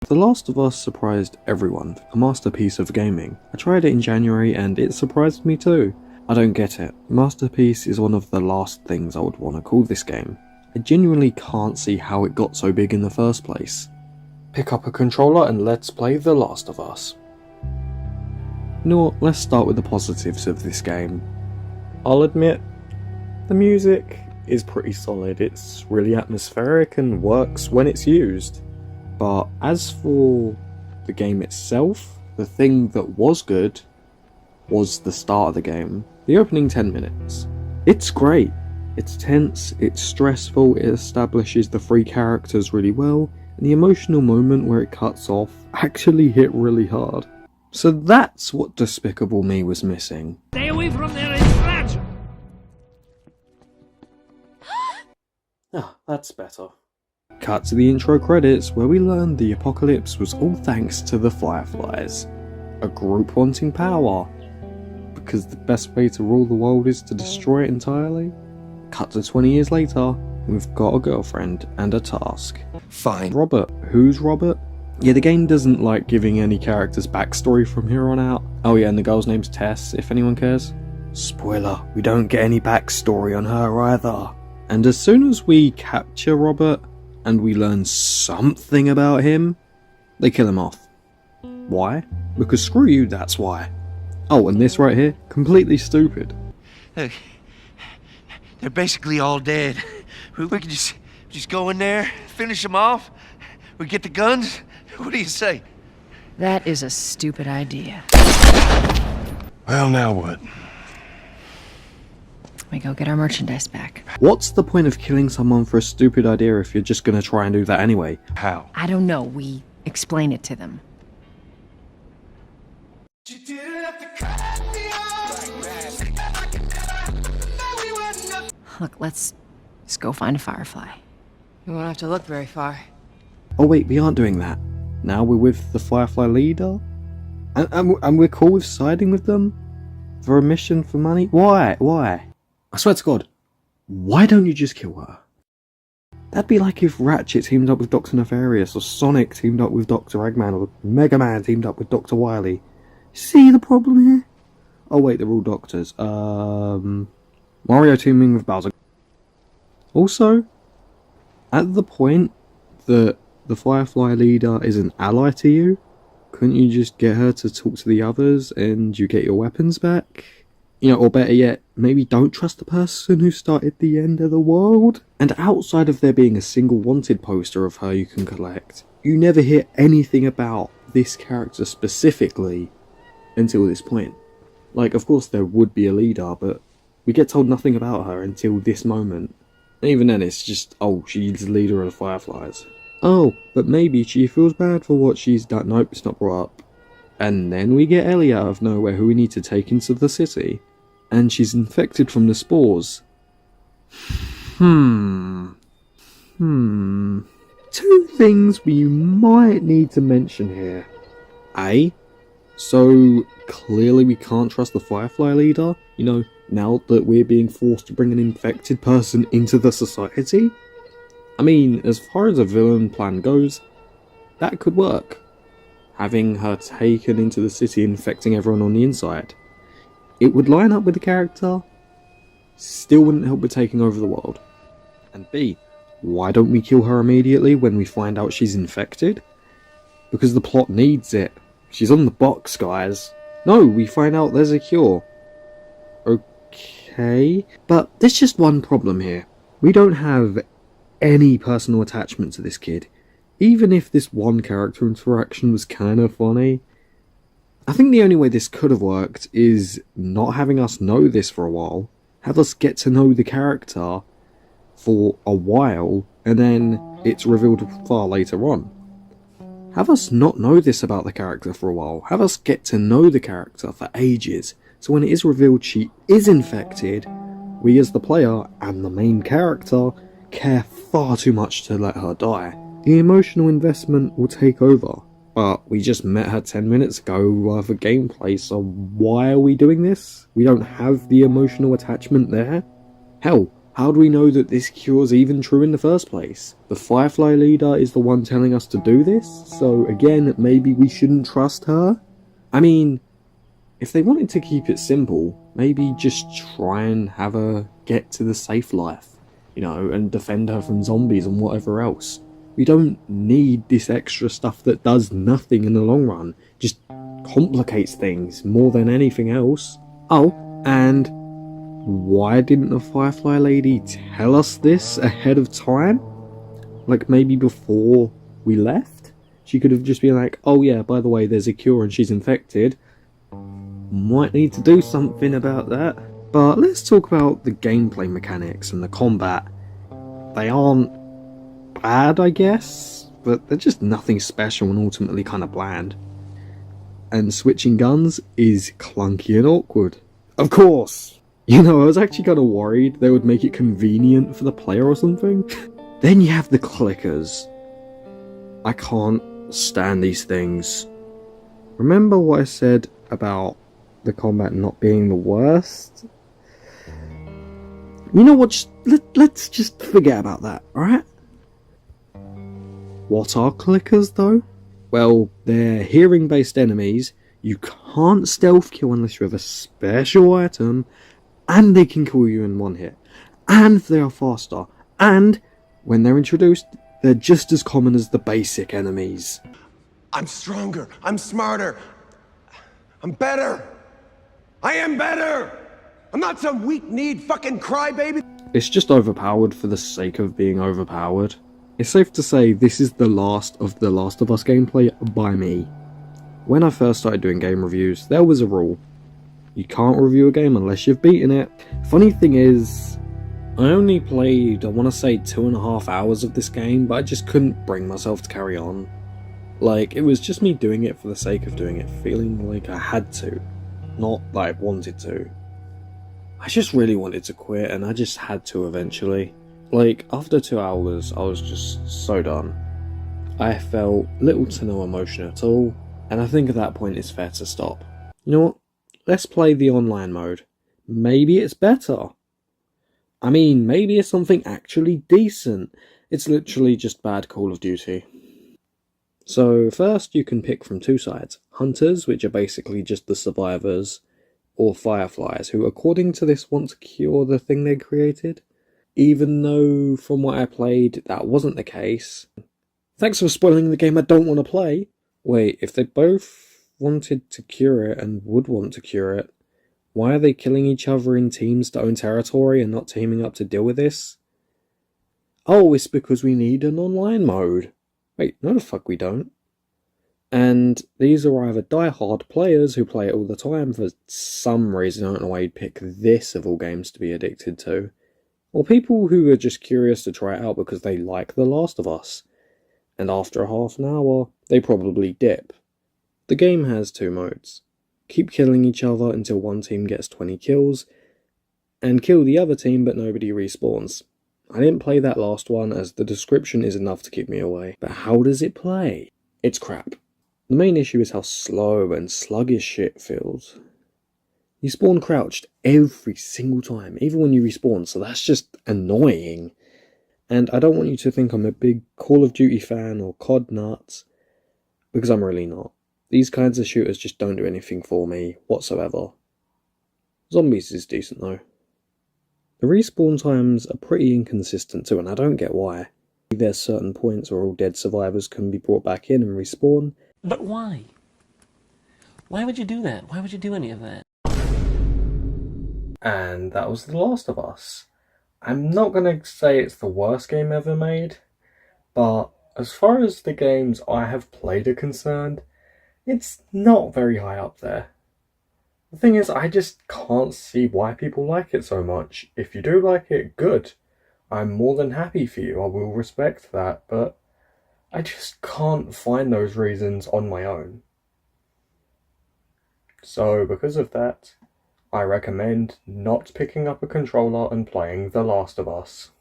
The Last of Us surprised everyone, a masterpiece of gaming. I tried it in January and it surprised me too. I don't get it. Masterpiece is one of the last things I would want to call this game. I genuinely can't see how it got so big in the first place. Pick up a controller and let's play The Last of Us. You know what, let's start with the positives of this game. I'll admit, the music is pretty solid. It's really atmospheric and works when it's used. But as for the game itself, the thing that was good was the start of the game. The opening 10 minutes. It's great. It's tense, it's stressful, it establishes the three characters really well, and the emotional moment where it cuts off actually hit really hard. So that's what Despicable Me was missing. Stay away from there, it's fragile! Ah, that's better. Cut to the intro credits where we learned the apocalypse was all thanks to the Fireflies. A group wanting power. Because the best way to rule the world is to destroy it entirely? Cut to 20 years later, we've got a girlfriend and a task. Fine. Robert. Who's Robert? Yeah, the game doesn't like giving any characters backstory from here on out. Oh yeah, and the girl's name's Tess, if anyone cares. Spoiler, we don't get any backstory on her either. And as soon as we capture Robert, and we learn something about him, they kill him off. Why? Because screw you, that's why. Oh, and this right here, completely stupid. Look, they're basically all dead. We can just go in there, finish them off. We get the guns. What do you say? That is a stupid idea. Well, now what? We go get our merchandise back. What's the point of killing someone for a stupid idea if you're just gonna try and do that anyway? How? I don't know. We explain it to them. Look, let's just go find a firefly. You won't have to look very far. Oh wait, we aren't doing that. Now we're with the Firefly leader? And we're cool with siding with them? For a mission for money? Why? Why? I swear to God, why don't you just kill her? That'd be like if Ratchet teamed up with Dr. Nefarious, or Sonic teamed up with Dr. Eggman, or Mega Man teamed up with Dr. Wily. See the problem here? Oh wait, they're all doctors. Mario teaming with Bowser. Also, at the point that the Firefly leader is an ally to you, couldn't you just get her to talk to the others and you get your weapons back? You know, or better yet, maybe don't trust the person who started the end of the world? And outside of there being a single wanted poster of her you can collect, you never hear anything about this character specifically until this point. Like, of course there would be a leader, but we get told nothing about her until this moment. And even then it's just, oh, she's the leader of the Fireflies. Oh, but maybe she feels bad for what she's done. Nope, it's not brought up. And then we get Ellie out of nowhere who we need to take into the city. And she's infected from the spores. Two things we might need to mention here. A, so clearly we can't trust the Firefly leader, you know, now that we're being forced to bring an infected person into the society. I mean, as far as a villain plan goes, that could work. Having her taken into the city infecting everyone on the inside. It would line up with the character, still wouldn't help with taking over the world. And B, why don't we kill her immediately when we find out she's infected? Because the plot needs it. She's on the box, guys. No, we find out there's a cure. Okay, but there's just one problem here. We don't have any personal attachment to this kid. Even if this one character interaction was kind of funny. I think the only way this could have worked is not having us know this for a while. Have us get to know the character for a while, and then it's revealed far later on. Have us not know this about the character for a while. Have us get to know the character for ages. So when it is revealed she is infected, we as the player and the main character care far too much to let her die. The emotional investment will take over. But we just met her 10 minutes ago for gameplay, so why are we doing this? We don't have the emotional attachment there? Hell, How do we know that this cure's even true in the first place? The Firefly leader is the one telling us to do this, so again, maybe we shouldn't trust her? I mean, if they wanted to keep it simple, maybe just try and have her get to the safe life, you know, and defend her from zombies and whatever else. We don't need this extra stuff that does nothing in the long run, just complicates things more than anything else. Oh, and why didn't the Firefly lady tell us this ahead of time? Like maybe before we left? She could have just been like, oh yeah, by the way, there's a cure and she's infected. Might need to do something about that. But let's talk about the gameplay mechanics and the combat. They aren't bad, I guess, but they're just nothing special and ultimately kind of bland. And switching guns is clunky and awkward. Of course! You know, I was actually kind of worried they would make it convenient for the player or something. Then you have the clickers. I can't stand these things. Remember what I said about the combat not being the worst? You know what, let's just forget about that, alright? What are clickers though? Well, they're hearing based enemies, you can't stealth kill unless you have a special item, and they can kill you in one hit, and they are faster, and when they're introduced, they're just as common as the basic enemies. I'm stronger. I'm smarter. I'm better. I am better. I'm not some weak-kneed fucking crybaby. It's just overpowered for the sake of being overpowered. It's safe to say this is the last of the Last of Us gameplay by me. When I first started doing game reviews, there was a rule. You can't review a game unless you've beaten it. Funny thing is, I only played, I want to say 2.5 hours of this game, but I just couldn't bring myself to carry on. Like, it was just me doing it for the sake of doing it, feeling like I had to, not that I wanted to. I just really wanted to quit, and I just had to eventually. Like, after 2 hours, I was just so done. I felt little to no emotion at all, and I think at that point it's fair to stop. You know what? Let's play the online mode. Maybe it's better. I mean, maybe it's something actually decent. It's literally just bad Call of Duty. So first you can pick from two sides. Hunters, which are basically just the survivors, or Fireflies, who according to this want to cure the thing they created. Even though, from what I played, that wasn't the case. Thanks for spoiling the game I don't want to play. Wait, if they both wanted to cure it and would want to cure it, why are they killing each other in teams to own territory and not teaming up to deal with this? Oh, it's because we need an online mode. Wait, no the fuck we don't. And these are either die-hard players who play it all the time for some reason, I don't know why you'd pick this of all games to be addicted to, or people who are just curious to try it out because they like The Last of Us, and after a half an hour, they probably dip. The game has two modes. Keep killing each other until one team gets 20 kills, and kill the other team but nobody respawns. I didn't play that last one as the description is enough to keep me away, but how does it play? It's crap. The main issue is how slow and sluggish it feels. You spawn crouched every single time, even when you respawn, so that's just annoying. And I don't want you to think I'm a big Call of Duty fan or COD nut, because I'm really not. These kinds of shooters just don't do anything for me whatsoever. Zombies is decent though. The respawn times are pretty inconsistent too, and I don't get why. There's certain points where all dead survivors can be brought back in and respawn. But why? Why would you do that? Why would you do any of that? And that was The Last of Us. I'm not gonna say it's the worst game ever made, but as far as the games I have played are concerned, it's not very high up there. The thing is, I just can't see why people like it so much. If you do like it, good. I'm more than happy for you, I will respect that, but I just can't find those reasons on my own. So, because of that, I recommend not picking up a controller and playing The Last of Us.